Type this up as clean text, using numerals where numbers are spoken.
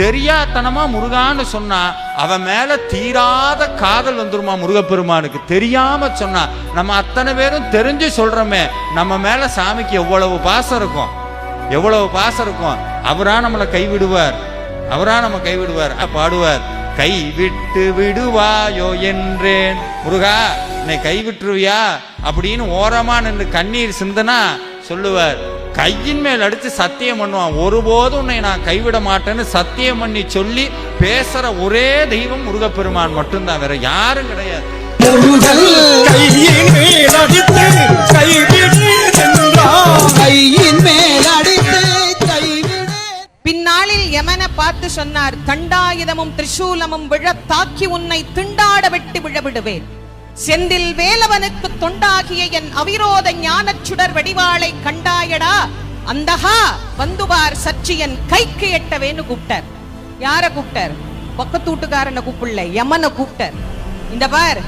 தெரியாதனமா முருகான்னு சொன்னா அவன் மேல தீராத காதல் வந்துருமா முருகப்பெருமானுக்கு. தெரியாம சொன்னா நம்ம அத்தனை பேரும் தெரிஞ்சு சொல்றோமே, நம்ம மேல சாமிக்கு எவ்வளவு பாசம் இருக்கும், எவ்வளவு பாசம் இருக்கும். அவரா நம்மளை கைவிடுவார், அவரா நம்ம கைவிடுவார். பாடுவார், கை விட்டு விடுவாயோ என்றேன் முருகா, என்னை கைவிட்டுருவியா அப்படின்னு ஓரமா நின்று கண்ணீர் சிந்தனா சொல்லுவார். கையின் மேல் அடிச்சு சத்தியம் பண்ணுவான், ஒருபோதும் உன்னை நான் கைவிட மாட்டேன்னு சத்தியம் பண்ணி சொல்லி பேசுற ஒரே தெய்வம் முருகப்பெருமான் மட்டும்தான், வேற யாரும் கிடையாது. பின்னாளில் யமனை பார்த்து சொன்னார், தண்டாயுதமும் திரிசூலமும் விழ தாக்கி உன்னை திண்டாட வெட்டி விழவிடுவேன். செந்தில் வேலவனுக்கு தொண்டாகிய என் அவிரோத ஞானச் சுடர் வடிவாளை கண்டாயடா, அந்தகா வந்துவார் சற்று என் கைக்கு எட்டவேன்னு கூப்பிட்டார். யார கூப்பிட்டார்? பக்கத்து வீட்டுக்காரனை கூப்பிடல, யமனை கூப்பிட்டார். இந்த பார்,